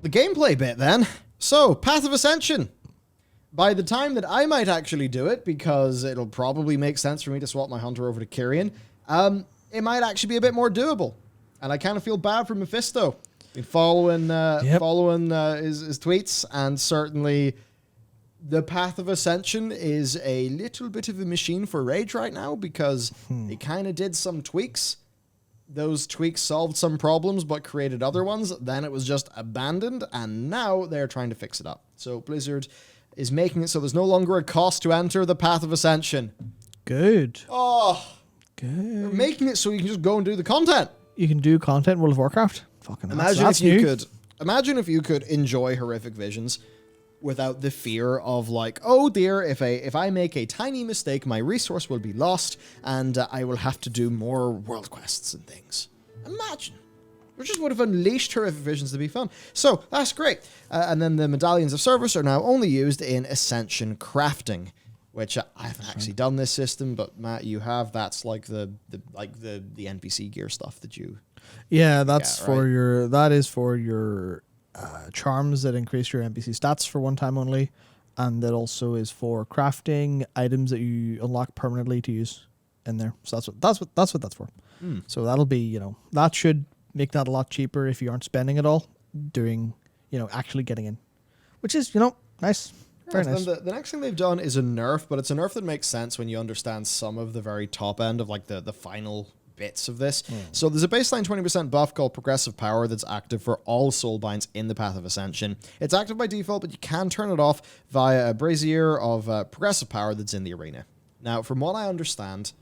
the gameplay bit then. So, Path of Ascension. By the time that I might actually do it, because it'll probably make sense for me to swap my hunter over to Kyrian, it might actually be a bit more doable. And I kind of feel bad for Mephisto. Been following his tweets, and certainly the Path of Ascension is a little bit of a machine for rage right now, because they kind of did some tweaks. Those tweaks solved some problems, but created other ones. Then it was just abandoned, and now they're trying to fix it up. So Blizzard is making it so there's no longer a cost to enter the Path of Ascension. Good. Oh, good. They're making it so you can just go and do the content. You can do content in World of Warcraft. Fucking Imagine that's if you new. could. Imagine if you could enjoy Horrific Visions without the fear of like, oh dear, if I make a tiny mistake, my resource will be lost, and I will have to do more world quests and things. Imagine. We just would have unleashed Horrific Visions to be fun. So, that's great. And then the Medallions of Service are now only used in Ascension crafting, which I haven't actually done this system, but Matt, you have. That's like the NPC gear stuff that you... Yeah, that's Yeah, for right. your... That is for your charms that increase your NPC stats for one time only, and that also is for crafting items that you unlock permanently to use in there. So that's what that's for. So that'll be, that should make that a lot cheaper if you aren't spending it all doing, actually getting in, which is, nice. Very nice. Then the next thing they've done is a nerf, but it's a nerf that makes sense when you understand some of the very top end of like the final bits of this. So there's a baseline 20% buff called Progressive Power that's active for all soulbinds in the Path of Ascension. It's active by default, but you can turn it off via a brazier of Progressive Power that's in the arena. Now, from what I understand,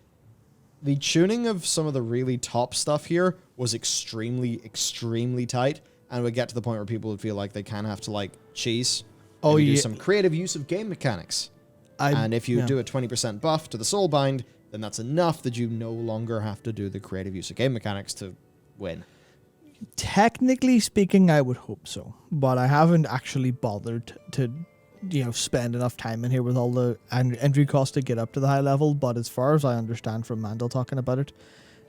the tuning of some of the really top stuff here was extremely, extremely tight, and would get to the point where people would feel like they kind of have to like cheese. Oh, Do yeah. some creative use of game mechanics. And if you do a 20% buff to the soulbind, then that's enough that you no longer have to do the creative use of game mechanics to win. Technically speaking, I would hope so, but I haven't actually bothered to, spend enough time in here with all the entry costs to get up to the high level. But as far as I understand from Mandel talking about it,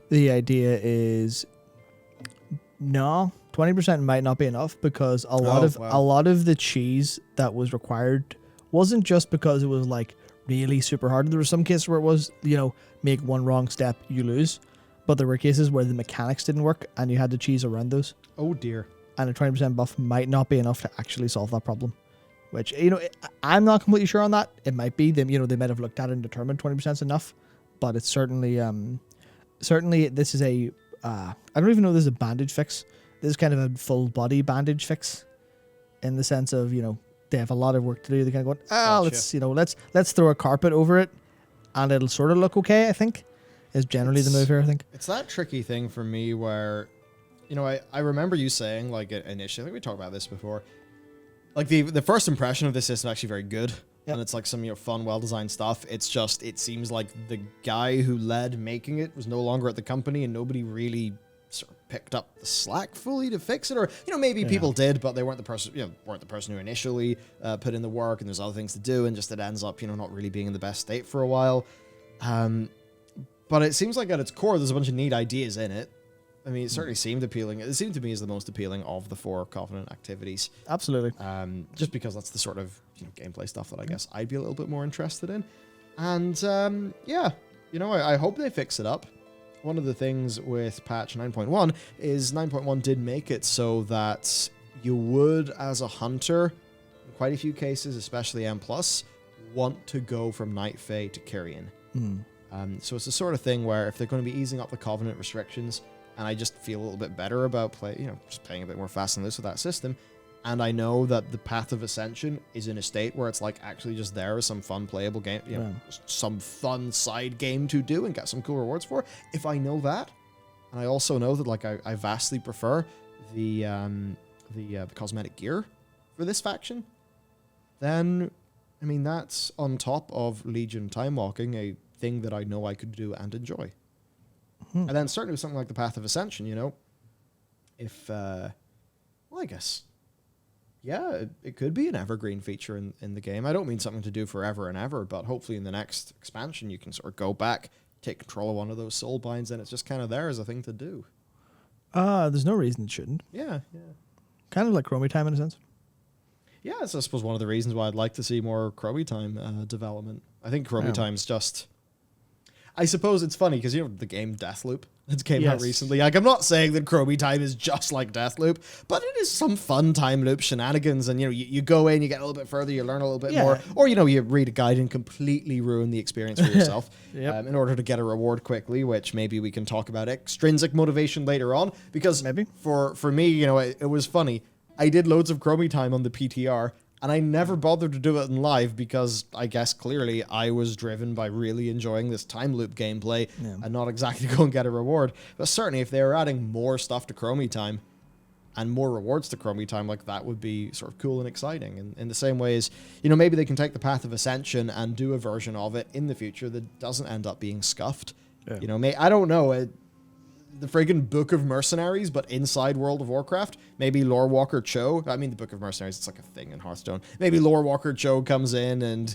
the idea is no, 20% might not be enough, because a lot of the cheese that was required wasn't just because it was like really super hard. There were some cases where it was, make one wrong step, you lose. But there were cases where the mechanics didn't work and you had to cheese around those. Oh dear. And a 20% buff might not be enough to actually solve that problem. Which, I'm not completely sure on that. It might be them, they might have looked at it and determined 20% is enough. But it's certainly this is a, I don't even know if this is a bandage fix. This is kind of a full body bandage fix, in the sense of, they have a lot of work to do. They kind of go, Gotcha. let's throw a carpet over it and it'll sort of look okay, I think, is generally the move here, I think. It's that tricky thing for me where, I remember you saying, like, initially, I think we talked about this before, like, the first impression of this system is actually very good. Yep. And it's like some, fun, well-designed stuff. It's just, it seems like the guy who led making it was no longer at the company, and nobody really sort of picked up the slack fully to fix it. Or, maybe people did, but they weren't the person, weren't the person who initially put in the work, and there's other things to do, and just it ends up, not really being in the best state for a while. But it seems like at its core, there's a bunch of neat ideas in it. I mean, it certainly seemed appealing. It seemed to me as the most appealing of the 4 Covenant activities. Absolutely. Just because that's the sort of gameplay stuff that I guess I'd be a little bit more interested in. And I hope they fix it up. One of the things with patch 9.1 is 9.1 did make it so that you would, as a hunter, in quite a few cases, especially M+, want to go from Night Fae to Kyrian. So it's the sort of thing where if they're going to be easing up the Covenant restrictions, and I just feel a little bit better about just playing a bit more fast and loose with that system, and I know that the Path of Ascension is in a state where it's like actually just there is some fun playable game, some fun side game to do and get some cool rewards for. If I know that, and I also know that like I vastly prefer the cosmetic gear for this faction, then I mean that's on top of Legion time walking, a thing that I know I could do and enjoy. And then certainly with something like the Path of Ascension, if I guess. Yeah, it could be an evergreen feature in the game. I don't mean something to do forever and ever, but hopefully in the next expansion you can sort of go back, take control of one of those soul binds, and it's just kind of there as a thing to do. There's no reason it shouldn't. Yeah. Kind of like Chromie time in a sense. Yeah, it's, I suppose, one of the reasons why I'd like to see more Chromie time development. I think Chromie time's just... I suppose it's funny because, you know, the game Deathloop that came out recently. Like, I'm not saying that Chromie time is just like Deathloop, but it is some fun time loop shenanigans. And, you know, you go in, you get a little bit further, you learn a little bit more. Or, you know, you read a guide and completely ruin the experience for yourself in order to get a reward quickly, which maybe we can talk about extrinsic motivation later on. Because for me, you know, it was funny. I did loads of Chromie time on the PTR, and I never bothered to do it in live because I guess clearly I was driven by really enjoying this time loop gameplay and not exactly go and get a reward. But certainly if they were adding more stuff to Chromie time and more rewards to Chromie time, like that would be sort of cool and exciting. And in the same way as, you know, maybe they can take the Path of Ascension and do a version of it in the future that doesn't end up being scuffed. You know, I don't know, the friggin' Book of Mercenaries, but inside World of Warcraft. Maybe Lore Walker Cho. I mean, the Book of Mercenaries, it's like a thing in Hearthstone. Maybe Lore Walker Cho comes in and,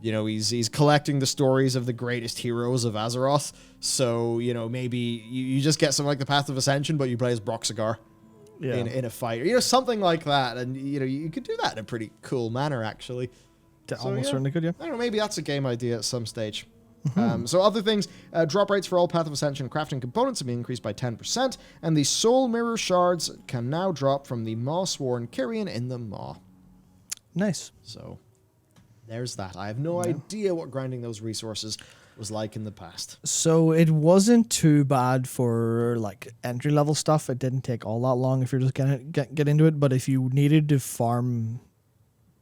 you know, he's collecting the stories of the greatest heroes of Azeroth. So, you know, maybe you just get something like the Path of Ascension, but you play as Broxigar in a fight. Or, you know, something like that. And, you know, you could do that in a pretty cool manner, actually. Almost certainly could, I don't know, maybe that's a game idea at some stage. So other things, drop rates for all Path of Ascension crafting components have been increased by 10%, and the Soul Mirror Shards can now drop from the Maw-sworn Kyrian in the Maw. Nice. So, there's that. I have no idea what grinding those resources was like in the past. So it wasn't too bad for like entry-level stuff. It didn't take all that long if you're just gonna get into it, but if you needed to farm...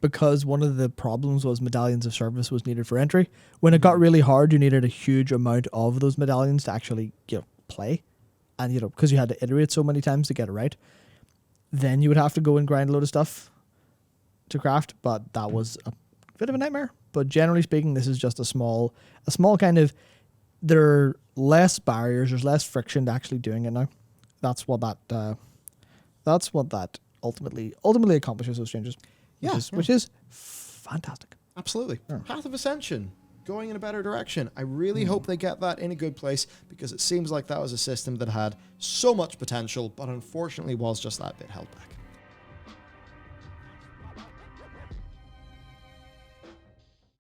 Because one of the problems was medallions of service was needed for entry. When it got really hard, you needed a huge amount of those medallions to actually, you know, play. And, you know, because you had to iterate so many times to get it right. Then you would have to go and grind a load of stuff to craft, but that was a bit of a nightmare. But generally speaking, this is just a small kind of, there are less barriers, there's less friction to actually doing it now. That's what that ultimately accomplishes those changes. Which is fantastic. Absolutely. Path of Ascension, going in a better direction. I really hope they get that in a good place, because it seems like that was a system that had so much potential, but unfortunately was just that bit held back.